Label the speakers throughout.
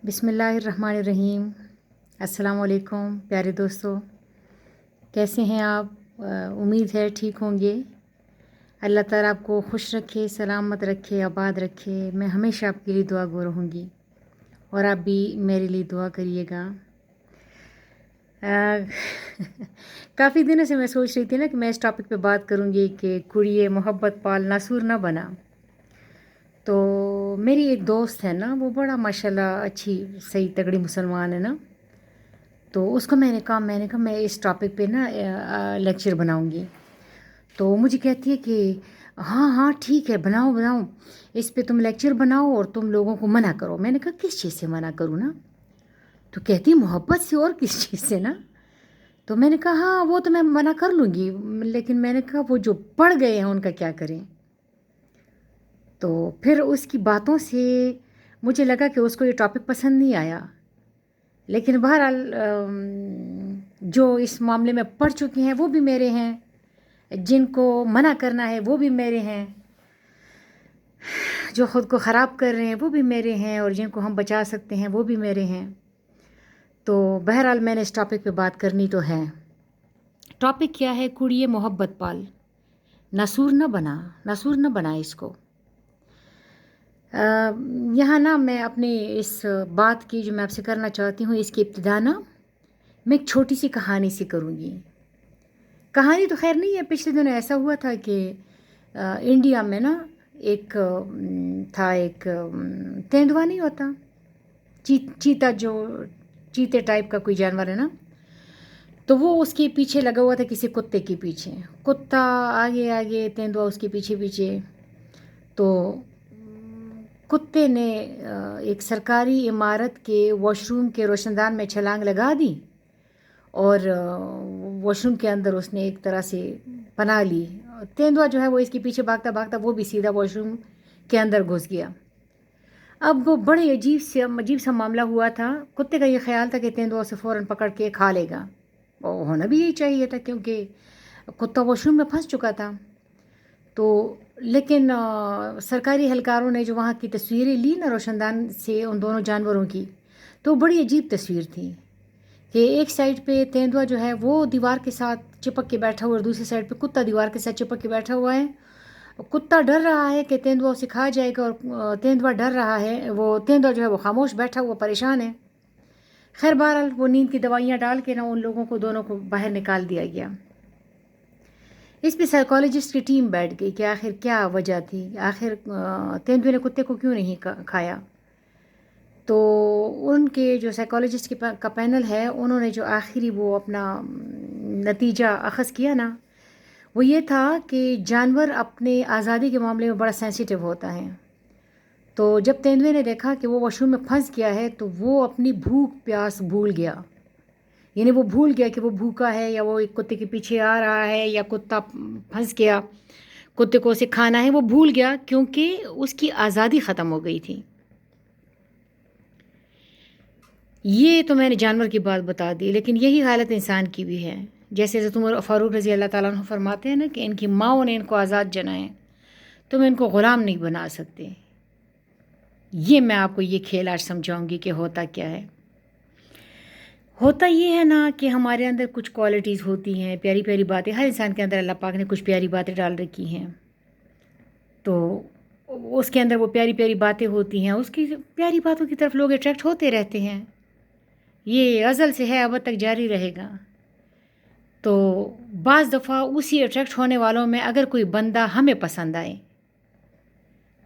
Speaker 1: बिस्मिल्लाहिर्रहमानिर्रहीम। अस्सलाम वालेकुम प्यारे दोस्तों, कैसे हैं आप? उम्मीद है ठीक होंगे। अल्लाह ताला आपको खुश रखे, सलामत रखे, आबाद रखे। मैं हमेशा आपके लिए दुआ गो रहूँगी और आप भी मेरे लिए दुआ करिएगा। काफ़ी दिनों से मैं सोच रही थी ना कि मैं इस टॉपिक पे बात करूँगी कि कुड़िए मोहब्बत पाल नासूर ना बना। तो मेरी एक दोस्त है ना, वो बड़ा माशाल्लाह अच्छी सही तगड़ी मुसलमान है ना। तो उसको मैंने कहा मैं इस टॉपिक पे ना लेक्चर बनाऊंगी। तो मुझे कहती है कि हाँ हाँ ठीक है, बनाओ बनाओ, इस पे तुम लेक्चर बनाओ और तुम लोगों को मना करो। मैंने कहा किस चीज़ से मना करूँ ना? तो कहती मोहब्बत से और किस चीज़ से ना। तो मैंने कहा हाँ वो तो मैं मना कर लूँगी, लेकिन मैंने कहा वो जो पढ़ गए हैं उनका क्या करें। तो फिर उसकी बातों से मुझे लगा कि उसको ये टॉपिक पसंद नहीं आया। लेकिन बहरहाल जो इस मामले में पढ़ चुके हैं वो भी मेरे हैं, जिनको मना करना है वो भी मेरे हैं, जो ख़ुद को ख़राब कर रहे हैं वो भी मेरे हैं, और जिनको हम बचा सकते हैं वो भी मेरे हैं। तो बहरहाल मैंने इस टॉपिक पे बात करनी तो है। टॉपिक क्या है? कुड़िए मोहब्बत पाल नासूर न बना इसको। यहाँ ना मैं अपनी इस बात की जो मैं आपसे करना चाहती हूँ, इसकी इब्तिदा ना मैं एक छोटी सी कहानी से करूँगी। कहानी तो खैर नहीं है, पिछले दिनों ऐसा हुआ था कि इंडिया में ना एक तेंदुआ नहीं होता, चीता, जो चीते टाइप का कोई जानवर है ना। तो वो उसके पीछे लगा हुआ था, किसी कुत्ते के पीछे। कुत्ता आगे आगे, तेंदुआ उसके पीछे पीछे। तो कुत्ते ने एक सरकारी इमारत के वॉशरूम के रोशनदान में छलांग लगा दी और वॉशरूम के अंदर उसने एक तरह से पनाह ली। तेंदुआ जो है वो इसके पीछे भागता भागता वो भी सीधा वॉशरूम के अंदर घुस गया। अब वो बड़े अजीब सा मामला हुआ था। कुत्ते का ये ख्याल था कि तेंदुआ उसे फ़ौरन पकड़ के खा लेगा, और होना भी यही चाहिए था क्योंकि कुत्ता वॉशरूम में फंस चुका था। तो लेकिन सरकारी एहलकारों ने जो वहाँ की तस्वीरें ली ना रोशनदान से उन दोनों जानवरों की, तो बड़ी अजीब तस्वीर थी कि एक साइड पे तेंदुआ जो है वो दीवार के साथ चिपक के बैठा हुआ, और दूसरी साइड पे कुत्ता दीवार के साथ चिपक के बैठा हुआ है। कुत्ता डर रहा है कि तेंदुआ उसे खा जाएगा, और तेंदुआ डर रहा है, वो तेंदुआ जो है वो खामोश बैठा हुआ परेशान है। खैर बहरहाल वो नींद की दवाइयाँ डाल के ना उन लोगों को दोनों को बाहर निकाल दिया गया। इस पे साइकोलॉजिस्ट की टीम बैठ गई कि आखिर क्या वजह थी, आखिर तेंदुए ने कुत्ते को क्यों नहीं खाया। तो उनके जो साइकोलॉजिस्ट का पैनल है, उन्होंने जो आखिरी वो अपना नतीजा अख़ज़ किया ना, वो ये था कि जानवर अपने आज़ादी के मामले में बड़ा सेंसिटिव होता है। तो जब तेंदुए ने देखा कि वो वॉशरूम में फंस गया है, तो वो अपनी भूख प्यास भूल गया। यानी वो भूल गया कि वो भूखा है, या वो एक कुत्ते के पीछे आ रहा है, या कुत्ता फंस गया, कुत्ते को उसे खाना है। वो भूल गया क्योंकि उसकी आज़ादी ख़त्म हो गई थी। ये तो मैंने जानवर की बात बता दी, लेकिन यही हालत इंसान की भी है। जैसे उमर फ़ारूक रज़ी अल्लाह ताला अन्हु फरमाते हैं ना कि इनकी माँओं ने इनको आज़ाद जना है, तुम इनको ग़ुलाम नहीं बना सकते। ये मैं आपको ये खेल आज समझाऊंगी कि होता क्या है। होता ये है ना कि हमारे अंदर कुछ क्वालिटीज़ होती हैं, प्यारी प्यारी बातें। हर इंसान के अंदर अल्लाह पाक ने कुछ प्यारी बातें डाल रखी हैं। तो उसके अंदर वो प्यारी प्यारी बातें होती हैं, उसकी प्यारी बातों की तरफ लोग अट्रैक्ट होते रहते हैं। ये अज़ल से है, अब तक जारी रहेगा। तो बाज़ दफ़ा उसी अट्रैक्ट होने वालों में अगर कोई बंदा हमें पसंद आए,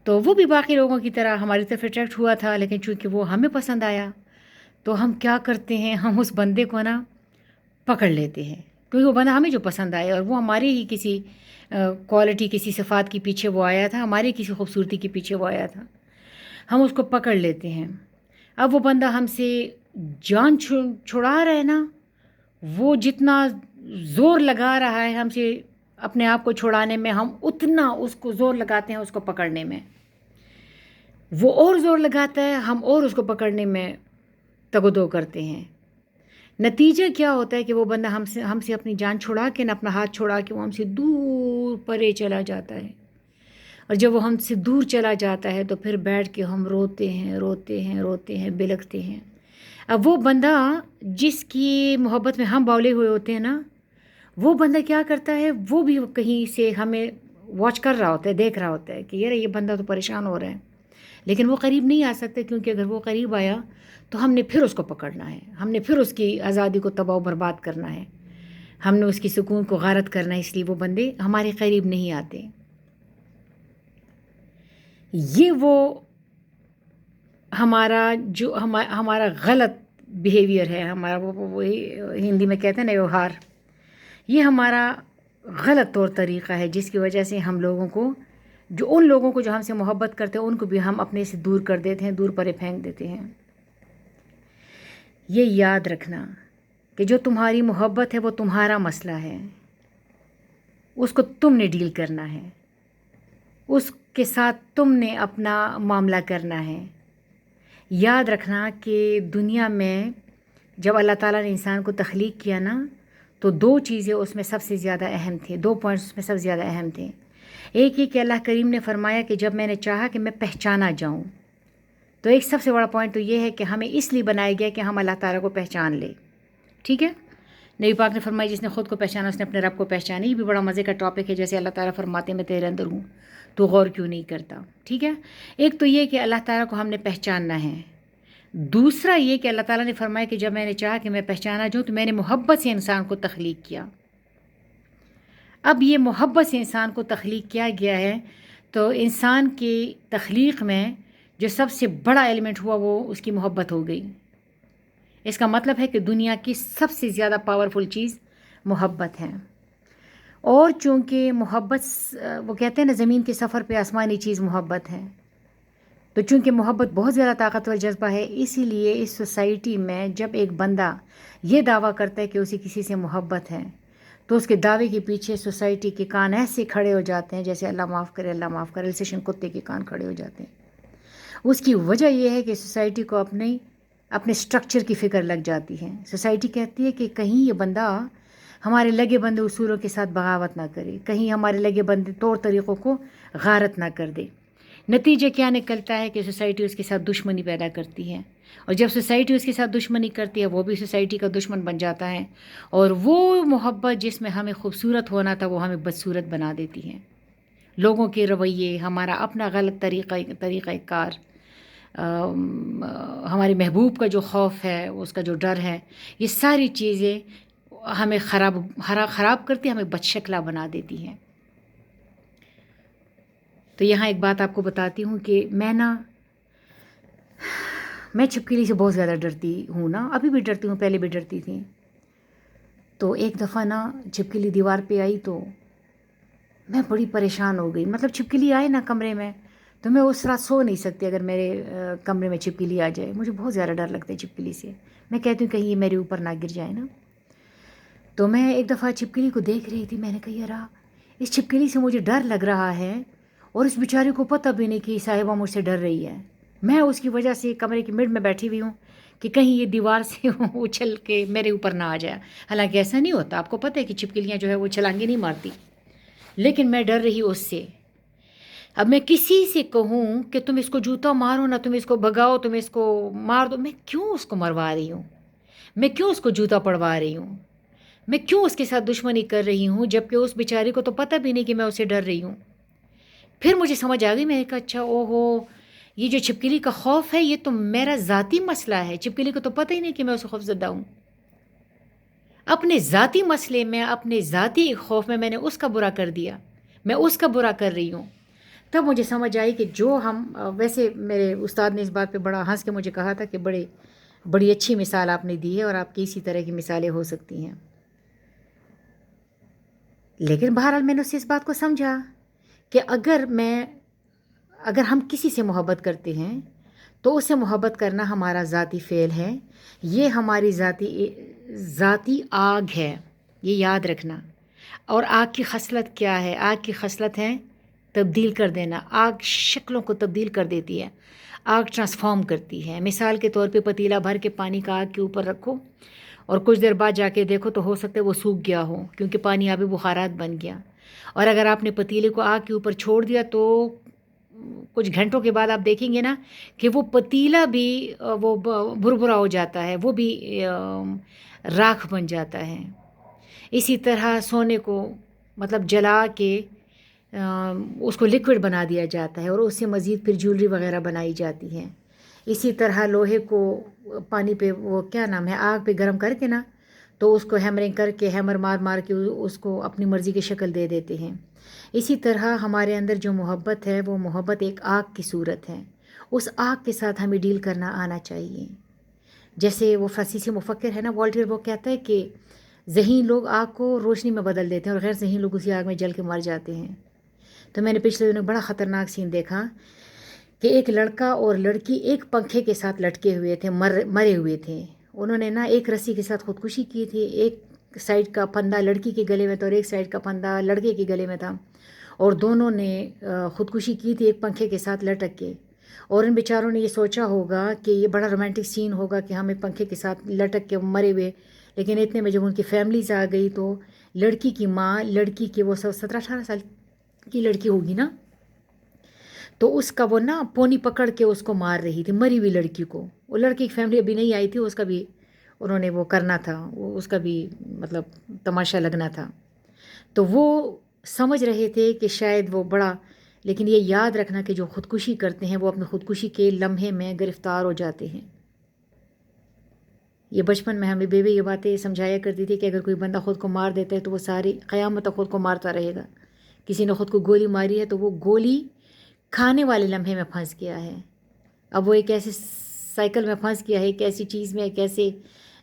Speaker 1: तो वो भी बाकी लोगों की तरह हमारी तरफ अट्रैक्ट हुआ था, लेकिन चूँकि वो हमें पसंद आया, तो हम क्या करते हैं, हम उस बंदे को ना पकड़ लेते हैं, क्योंकि वो बंदा हमें जो पसंद आया और वो हमारी ही किसी क्वालिटी, किसी सिफ़ात के पीछे वो आया था, हमारी किसी खूबसूरती के पीछे वो आया था, हम उसको पकड़ लेते हैं। अब वो बंदा हमसे जान छुड़ा रहा है ना, वो जितना ज़ोर लगा रहा है हमसे अपने आप को छुड़ाने में, हम उतना उसको ज़ोर लगाते हैं उसको पकड़ने में। वो और ज़ोर लगाता है, हम और उसको पकड़ने में तगदो करते हैं। नतीजा क्या होता है कि वो बंदा हमसे अपनी जान छुड़ा के ना, अपना हाथ छुड़ा के वो हमसे दूर परे चला जाता है। اور جب وہ ہم سے دور چلا جاتا ہے تو پھر بیٹھ کے ہم روتے ہیں روتے ہیں روتے ہیں بلکتے ہیں. اب وہ بندہ جس کی محبت میں ہم باولے ہوئے ہوتے ہیں نا، وہ بندہ کیا کرتا ہے، وہ بھی کہیں سے ہمیں واچ کر رہا ہوتا ہے، دیکھ رہا ہوتا ہے کہ یار یہ بندہ تو پریشان ہو رہا ہے، لیکن وہ قریب نہیں آ سکتے، کیونکہ اگر وہ قریب آیا تو ہم نے پھر اس کو پکڑنا ہے، ہم نے پھر اس کی آزادی کو تباہ و برباد کرنا ہے، ہم نے اس کی سکون کو غارت کرنا ہے. اس لیے وہ بندے ہمارے قریب نہیں آتے. یہ وہ ہمارا جو ہمارا غلط بیہیویئر ہے، ہمارا وہ ہندی میں کہتے ہیں نا ویوہار، یہ ہمارا غلط طور طریقہ ہے، جس کی وجہ سے ہم لوگوں کو، جو ان لوگوں کو جو ہم سے محبت کرتے ہیں، ان کو بھی ہم اپنے سے دور کر دیتے ہیں، دور پرے پھینک دیتے ہیں. یہ یاد رکھنا کہ جو تمہاری محبت ہے وہ تمہارا مسئلہ ہے، اس کو تم نے ڈیل کرنا ہے، اس کے ساتھ تم نے اپنا معاملہ کرنا ہے. یاد رکھنا کہ دنیا میں جب اللہ تعالیٰ نے انسان کو تخلیق کیا نا، تو 2 چیزیں اس میں سب سے زیادہ اہم تھے، 2 پوائنٹس اس میں سب سے زیادہ اہم تھے. ایک یہ کہ اللہ کریم نے فرمایا کہ جب میں نے چاہا کہ میں پہچانا جاؤں، تو ایک سب سے بڑا پوائنٹ تو یہ ہے کہ ہمیں اس لیے بنایا گیا کہ ہم اللہ تعالیٰ کو پہچان لیں. ٹھیک ہے. نبی پاک نے فرمایا جس نے خود کو پہچانا اس نے اپنے رب کو پہچانا. یہ بھی بڑا مزے کا ٹاپک ہے، جیسے اللہ تعالیٰ فرماتے ہیں میں تیرے اندر ہوں، تو غور کیوں نہیں کرتا. ٹھیک ہے. ایک تو یہ کہ اللہ تعالیٰ کو ہم نے پہچاننا ہے. دوسرا یہ کہ اللہ تعالیٰ نے فرمایا کہ جب میں نے چاہا کہ میں پہچانا جاؤں تو میں نے محبت سے انسان کو تخلیق کیا. اب یہ محبت سے انسان کو تخلیق کیا گیا ہے، تو انسان کی تخلیق میں جو سب سے بڑا ایلیمنٹ ہوا وہ اس کی محبت ہو گئی. اس کا مطلب ہے کہ دنیا کی سب سے زیادہ پاورفل چیز محبت ہے. اور چونکہ محبت، وہ کہتے ہیں نا زمین کے سفر پہ آسمانی چیز محبت ہے، تو چونکہ محبت بہت زیادہ طاقتور جذبہ ہے، اسی لیے اس سوسائٹی میں جب ایک بندہ یہ دعویٰ کرتا ہے کہ اسے کسی سے محبت ہے، تو اس کے دعوے کے پیچھے سوسائٹی کے کان ایسے کھڑے ہو جاتے ہیں جیسے اللہ معاف کرے اللہ معاف کرے، السیشن کتے کے کان کھڑے ہو جاتے ہیں. اس کی وجہ یہ ہے کہ سوسائٹی کو اپنے سٹرکچر کی فکر لگ جاتی ہے. سوسائٹی کہتی ہے کہ کہیں یہ بندہ ہمارے لگے بندے اصولوں کے ساتھ بغاوت نہ کرے، کہیں ہمارے لگے بندے طور طریقوں کو غارت نہ کر دے. نتیجہ کیا نکلتا ہے کہ سوسائٹی اس کے ساتھ دشمنی پیدا کرتی ہے، اور جب سوسائٹی اس کے ساتھ دشمنی کرتی ہے وہ بھی سوسائٹی کا دشمن بن جاتا ہے، اور وہ محبت جس میں ہمیں خوبصورت ہونا تھا وہ ہمیں بدصورت بنا دیتی ہے. لوگوں کے رویے، ہمارا اپنا غلط طریقہ کار، ہمارے محبوب کا جو خوف ہے، اس کا جو ڈر ہے، یہ ساری چیزیں ہمیں خراب کرتی، ہمیں بدشکلہ بنا دیتی ہیں. تو یہاں ایک بات آپ کو بتاتی ہوں کہ میں چھپکلی سے بہت زیادہ ڈرتی ہوں نا، ابھی بھی ڈرتی ہوں، پہلے بھی ڈرتی تھی. تو ایک دفعہ نا چھپکلی دیوار پہ آئی تو میں بڑی پریشان ہو گئی. مطلب چھپکلی آئے نا کمرے میں تو میں اس رات سو نہیں سکتی اگر میرے کمرے میں چھپکلی آ جائے. مجھے بہت زیادہ ڈر لگتا ہے چھپکلی سے. میں کہتی ہوں کہیں یہ میرے اوپر نہ گر جائے نا. تو میں ایک دفعہ چھپکلی کو دیکھ رہی تھی، میں نے کہا یار اس چھپکلی سے مجھے ڈر لگ رہا ہے، اور اس بیچاری کو پتہ بھی نہیں کہ صاحبہ مجھ سے ڈر رہی ہے. میں اس کی وجہ سے کمرے کی مڈ میں بیٹھی ہوئی ہوں کہ کہیں یہ دیوار سے اچھل کے میرے اوپر نہ آ جائے. حالانکہ ایسا نہیں ہوتا، آپ کو پتہ ہے کہ چھپکلیاں جو ہے وہ چھلانگیں نہیں مارتی، لیکن میں ڈر رہی اس سے. اب میں کسی سے کہوں کہ تم اس کو جوتا مارو نا، تم اس کو بھگاؤ، تم اس کو مار دو، میں کیوں اس کو مروا رہی ہوں؟ میں کیوں اس کو جوتا پڑوا رہی ہوں؟ میں کیوں اس کے ساتھ دشمنی کر رہی ہوں، جبکہ اس بیچاری کو تو پتہ بھی نہیں کہ میں اسے ڈر رہی ہوں. پھر مجھے سمجھ آ گئی، میں نے کہا اچھا اوہو، یہ جو چھپکلی کا خوف ہے یہ تو میرا ذاتی مسئلہ ہے. چھپکلی کو تو پتہ ہی نہیں کہ میں اسے خوف زدہ ہوں. اپنے ذاتی مسئلے میں، اپنے ذاتی خوف میں نے اس کا برا کر دیا، میں اس کا برا کر رہی ہوں. تب مجھے سمجھ آئی کہ جو ہم، ویسے میرے استاد نے اس بات پہ بڑا ہنس کے مجھے کہا تھا کہ بڑی اچھی مثال آپ نے دی ہے، اور آپ کی اسی طرح کی مثالیں ہو سکتی ہیں. لیکن بہرحال میں نے اس سے اس بات کو سمجھا کہ اگر ہم کسی سے محبت کرتے ہیں تو اس سے محبت کرنا ہمارا ذاتی فعل ہے، یہ ہماری ذاتی آگ ہے، یہ یاد رکھنا. اور آگ کی خصلت کیا ہے؟ آگ کی خصلت ہے تبدیل کر دینا. آگ شکلوں کو تبدیل کر دیتی ہے، آگ ٹرانسفارم کرتی ہے. مثال کے طور پہ پتیلا بھر کے پانی کا آگ کے اوپر رکھو اور کچھ دیر بعد جا کے دیکھو تو ہو سکتا ہے وہ سوکھ گیا ہو، کیونکہ پانی آبی بخارات بن گیا. اور اگر آپ نے پتیلے کو آگ کے اوپر چھوڑ دیا تو कुछ घंटों के बाद आप देखेंगे ना कि वो पतीला भी वो भुरभुरा हो जाता है, वो भी राख बन जाता है। इसी तरह सोने को मतलब जला के उसको लिक्विड बना दिया जाता है और उससे मज़ीद फिर ज्वेलरी वगैरह बनाई जाती है। इसी तरह लोहे को पानी पे वो क्या नाम है आग पे गर्म करके ना तो उसको हैमरिंग करके हैमर मार मार के उसको अपनी मर्ज़ी की शक्ल दे देते हैं। इसी तरह हमारे अंदर जो मोहब्बत है वो मोहब्बत एक आग की सूरत है। उस आग के साथ हमें डील करना आना चाहिए। जैसे वो फ़सीसी मुफक्किर है ना वॉल्टर, वो कहता है कि ज़हीन लोग आग को रोशनी में बदल देते हैं और गैर ज़हीन लोग उसी आग में जल के मर जाते हैं। तो मैंने पिछले दिनों बड़ा ख़तरनाक सीन देखा कि एक लड़का और लड़की एक पंखे के साथ लटके हुए थे, मरे हुए थे। उन्होंने ना एक रस्सी के साथ ख़ुदकुशी की थी। एक साइड का फंदा लड़की के गले में था और एक साइड का फंदा लड़के के गले में था, और दोनों ने ख़ुदकुशी की थी एक पंखे के साथ लटक के। और इन बेचारों ने ये सोचा होगा कि ये बड़ा रोमांटिक सीन होगा कि हम एक पंखे के साथ लटक के मरे हुए, लेकिन इतने में जब उनकी फैमिलीज आ गई तो लड़की की माँ, लड़की की वो 17-18 साल की लड़की होगी ना, तो उसका वो ना पोनी पकड़ के उसको मार रही थी, मरी हुई लड़की को। वो लड़की की फैमिली अभी नहीं आई थी, उसका भी उन्होंने वो करना था, वो उसका भी मतलब तमाशा लगना था। तो वो समझ रहे थे कि शायद वो बड़ा, लेकिन ये याद रखना कि जो ख़ुदकुशी करते हैं वो अपनी ख़ुदकुशी के लम्हे में गिरफ़्तार हो जाते हैं। ये बचपन में हमें बेबी ये बातें समझाया करती थी कि अगर कोई बंदा ख़ुद को मार देता है तो वो सारी क़यामत तक ख़ुद को मारता रहेगा। किसी ने ख़ुद को गोली मारी है तो वो गोली खाने वाले लम्हे में फंस गया है। अब वो एक ऐसे साइकिल में फंस गया है, एक ऐसी चीज़ में, एक ऐसे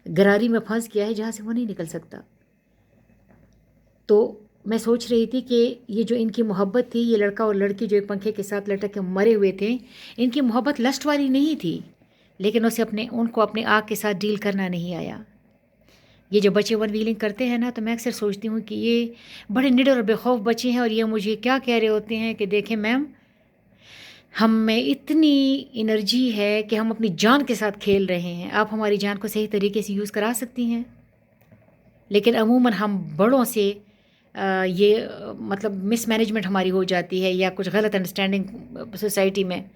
Speaker 1: गरारी में फंस गया है जहाँ से वो नहीं निकल सकता। तो मैं सोच रही थी कि ये जो इनकी मोहब्बत थी, ये लड़का और लड़की जो एक पंखे के साथ लटक के मरे हुए थे, इनकी मोहब्बत लस्ट वाली नहीं थी, लेकिन उनको अपने आग के साथ डील करना नहीं आया। ये जो बच्चे वन व्हीलिंग करते हैं ना, तो मैं अक्सर सोचती हूँ कि ये बड़े निडर और बेखौफ बच्चे हैं और ये मुझे क्या कह रहे होते हैं कि देखें मैम, हम में इतनी एनर्जी है कि हम अपनी जान के साथ खेल रहे हैं, आप हमारी जान को सही तरीके से यूज़ करा सकती हैं। लेकिन अमूमन हम बड़ों से मतलब मिसमैनेजमेंट हमारी हो जाती है या कुछ गलत अंडरस्टैंडिंग सोसाइटी में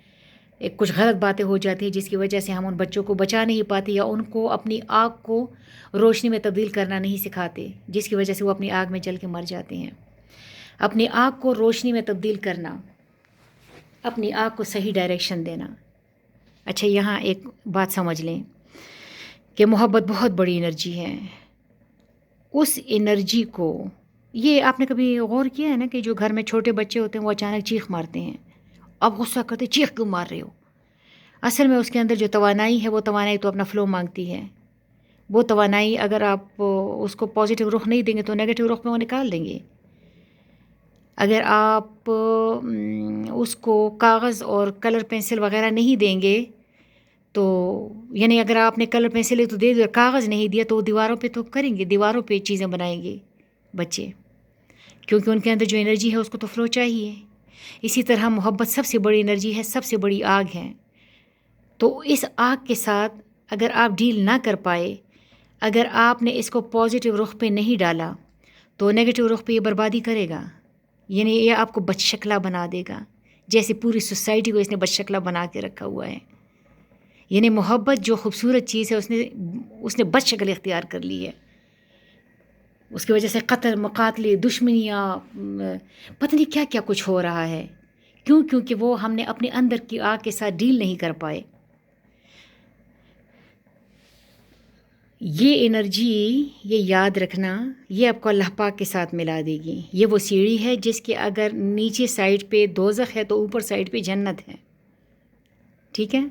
Speaker 1: कुछ गलत बातें हो जाती हैं जिसकी वजह से हम उन बच्चों को बचा नहीं पाते या उनको अपनी आग को रोशनी में तब्दील करना नहीं सिखाते, जिसकी वजह से वो अपनी आग में जल के मर जाते हैं। अपनी आग को रोशनी में तब्दील करना, अपनी आग को सही डायरेक्शन देना। अच्छा, यहाँ एक बात समझ लें कि मोहब्बत बहुत बड़ी एनर्जी है। उस एनर्जी को, ये आपने कभी गौर किया है ना कि जो घर में छोटे बच्चे होते हैं वो अचानक चीख मारते हैं, अब गुस्सा करते चीख क्यों मार रहे हो? असल में उसके अंदर जो तवानाई है वो तवानाई तो अपना फ़्लो मांगती है। वो तवानाई अगर आप उसको पॉजिटिव रुख नहीं देंगे तो नेगेटिव रुख में वो निकाल देंगे। अगर आप उसको कागज़ और कलर पेंसिल वगैरह नहीं देंगे तो, यानी अगर आपने कलर पेंसिल तो दे दिया, कागज़ नहीं दिया, तो दीवारों पे तो करेंगे, दीवारों पे चीज़ें बनाएंगे बच्चे, क्योंकि उनके अंदर जो एनर्जी है उसको तो फ़्लो चाहिए। इसी तरह मोहब्बत सबसे बड़ी एनर्जी है, सबसे बड़ी आग है। तो इस आग के साथ अगर आप डील ना कर पाए, अगर आपने इसको पॉजिटिव रुख पे नहीं डाला तो नेगेटिव रुख पे ये बर्बादी करेगा, यानी ये आपको बदशक्ला बना देगा, जैसे पूरी सोसाइटी को इसने बदशक्ला बना के रखा हुआ है। यानी मोहब्बत जो खूबसूरत चीज़ है उसने बदशक्ल इख्तियार कर ली है। उसकी वजह से कत्ल, मुकातले, दुश्मनियाँ, पता नहीं क्या क्या कुछ हो रहा है। क्यों? क्योंकि वो हमने अपने अंदर की आग के साथ डील नहीं कर पाए। ये एनर्जी, ये याद रखना, ये आपको अल्लाह पाक के साथ मिला देगी। ये वो सीढ़ी है जिसके अगर नीचे साइड पे दोज़ख है तो ऊपर साइड पे जन्नत है। ठीक है?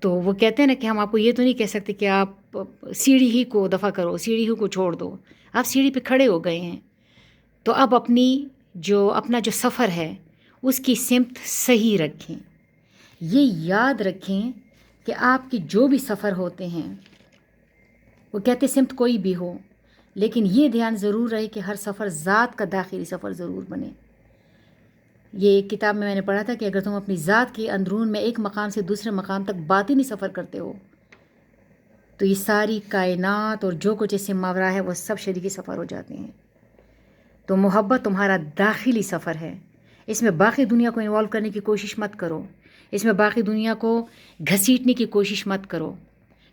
Speaker 1: तो वो कहते हैं ना कि हम आपको ये तो नहीं कह सकते कि आप सीढ़ी ही को दफ़ा करो, सीढ़ी ही को छोड़ दो। आप सीढ़ी पे खड़े हो गए हैं, तो अब अपना जो सफ़र है उसकी सिमत सही रखें। ये याद रखें कि आपके जो भी सफ़र होते हैं, वो कहते सिमत कोई भी हो, लेकिन ये ध्यान ज़रूर रहे कि हर सफ़र ज़ात का दाखिली सफ़र ज़रूर बने। ये एक किताब में मैंने पढ़ा था कि अगर तुम अपनी ज़ात के अंदरून में एक मकाम से दूसरे मकाम तक बातिनी सफ़र करते हो तो ये सारी कायनात और जो कुछ इससे मावरा है वो सब शरीकी सफ़र हो जाते हैं। तो मोहब्बत तुम्हारा दाखिली सफ़र है। اس میں باقی دنیا کو انوالو کرنے کی کوشش مت کرو، اس میں باقی دنیا کو گھسیٹنے کی کوشش مت کرو،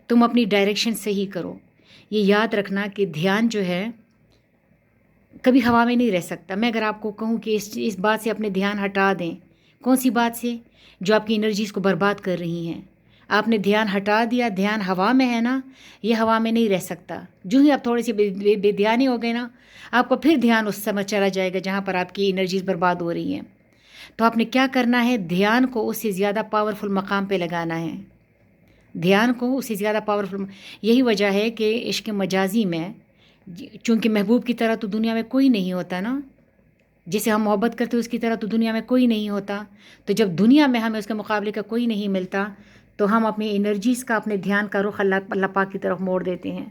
Speaker 1: تم اپنی ڈائریکشن صحیح کرو۔ یہ یاد رکھنا کہ دھیان جو ہے کبھی ہوا میں نہیں رہ سکتا۔ میں اگر آپ کو کہوں کہ اس بات سے اپنے دھیان ہٹا دیں، کون سی بات سے؟ جو آپ کی انرجیز کو برباد کر رہی ہیں، آپ نے دھیان ہٹا دیا، دھیان ہوا میں ہے نا، یہ ہوا میں نہیں رہ سکتا۔ جو ہی آپ تھوڑے سے بے دھیانی ہو گئے نا، آپ کو پھر دھیان اس سمجھ چلا جائے گا جہاں پر آپ کی انرجیز برباد ہو رہی ہیں۔ تو آپ نے کیا کرنا ہے؟ دھیان کو اس سے زیادہ پاورفل مقام پہ لگانا ہے، دھیان کو اس سے زیادہ پاورفل۔ یہی وجہ ہے کہ عشق مجازی میں، چونکہ محبوب کی طرح تو دنیا میں کوئی نہیں ہوتا نا، جسے ہم محبت کرتے اس کی طرح تو دنیا میں کوئی نہیں ہوتا، تو جب دنیا میں ہمیں اس کے مقابلے کا کوئی نہیں ملتا تو ہم اپنی انرجیز کا، اپنے دھیان کا رخ اللہ پاک کی طرف موڑ دیتے ہیں،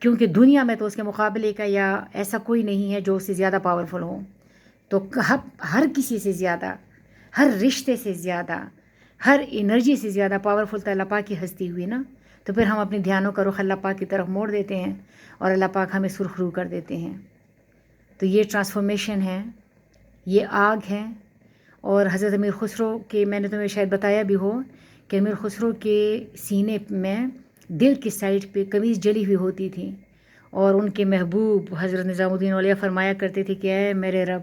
Speaker 1: کیونکہ دنیا میں تو اس کے مقابلے کا یا ایسا کوئی نہیں ہے جو اس سے زیادہ پاورفل ہو۔ تو ہر کسی سے زیادہ، ہر رشتے سے زیادہ، ہر انرجی سے زیادہ پاورفل تو اللہ پاک کی ہستی ہوئی نا۔ تو پھر ہم اپنے دھیانوں کا رخ اللہ پاک کی طرف موڑ دیتے ہیں اور اللہ پاک ہمیں سرخ رو کر دیتے ہیں۔ تو یہ ٹرانسفارمیشن ہے، یہ آگ ہے۔ اور حضرت امیر خسرو کے، میں نے تمہیں شاید بتایا بھی ہو کہ امیر خسرو کے سینے میں دل کی سائڈ پہ قمیض جلی ہوئی ہوتی تھی، اور ان کے محبوب حضرت نظام الدین اولیاء فرمایا کرتے تھے کہ اے میرے رب،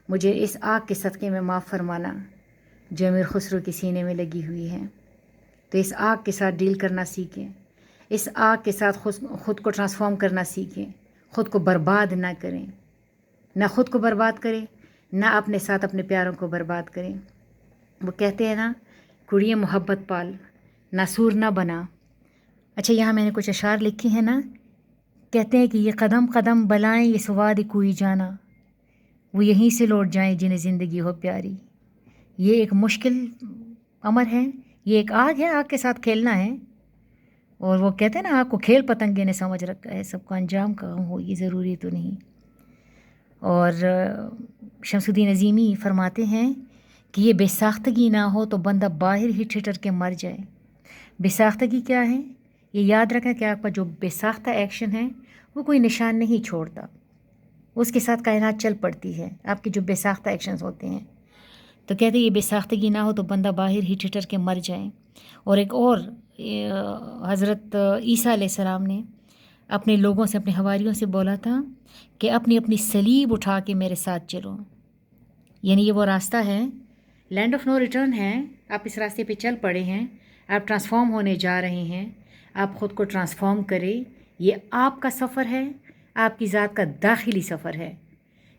Speaker 1: مجھے اس آگ کے صدقے میں معاف فرمانا جو امیر خسرو کے سینے میں لگی ہوئی ہے۔ تو اس آگ کے ساتھ ڈیل کرنا سیکھیں، اس آگ کے ساتھ خود کو ٹرانسفارم کرنا سیکھیں، خود کو برباد نہ کریں، نہ خود کو برباد کریں، نہ اپنے ساتھ اپنے پیاروں کو برباد کریں۔ وہ کہتے ہیں نا، کڑیے محبت پال، ناسور نہ بنا۔ اچھا، یہاں میں نے کچھ اشعار لکھے ہیں نا، کہتے ہیں کہ یہ قدم قدم بلائیں یہ سواد کوئی جانا، وہ یہیں سے لوٹ جائیں جنہیں زندگی ہو پیاری۔ یہ ایک مشکل امر ہے، یہ ایک آگ ہے، آگ کے ساتھ کھیلنا ہے۔ اور وہ کہتے ہیں نا، آگ کو کھیل پتنگے نے سمجھ رکھا ہے، سب کا انجام کام ہو یہ ضروری تو نہیں۔ اور شمس الدین عظیمی فرماتے ہیں کہ یہ بے ساختگی نہ ہو تو بندہ باہر ہی ٹھٹر کے مر جائے۔ بے ساختگی کیا ہے؟ یہ یاد رکھیں کہ آپ کا جو بے ساختہ ایکشن ہے وہ کوئی نشان نہیں چھوڑتا، اس کے ساتھ کائنات چل پڑتی ہے، آپ کے جو بے ساختہ ایکشنز ہوتے ہیں۔ تو کہتے ہیں یہ بے ساختگی نہ ہو تو بندہ باہر ہی ٹھٹر کے مر جائے۔ اور ایک اور حضرت عیسیٰ علیہ السلام نے اپنے لوگوں سے، اپنے حواریوں سے بولا تھا کہ اپنی اپنی صلیب اٹھا کے میرے ساتھ چلو، یعنی یہ وہ راستہ ہے، لینڈ آف نو ریٹرن ہے، آپ اس راستے پہ چل پڑے ہیں، آپ ٹرانسفارم ہونے جا رہے ہیں، آپ خود کو ٹرانسفارم کریں۔ یہ آپ کا سفر ہے، آپ کی ذات کا داخلی سفر ہے،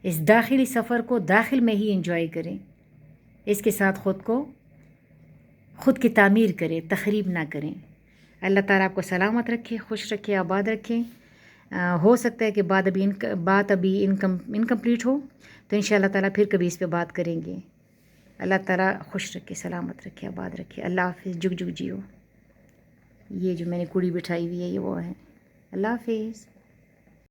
Speaker 1: اس داخلی سفر کو داخل میں ہی انجوائے کریں، اس کے ساتھ خود کی تعمیر کریں، تخریب نہ کریں۔ اللہ تعالیٰ آپ کو سلامت رکھے، خوش رکھے، آباد رکھے۔ ہو سکتا ہے کہ بات ابھی انکمپلیٹ ہو، تو انشاءاللہ تعالیٰ پھر کبھی اس پہ بات کریں گے۔ اللہ تعالیٰ خوش رکھے، سلامت رکھے، آباد رکھے۔ اللہ حافظ، جگ جگ جیو۔ یہ جو میں نے کڑی بٹھائی ہوئی ہے یہ وہ ہے۔ اللہ حافظ۔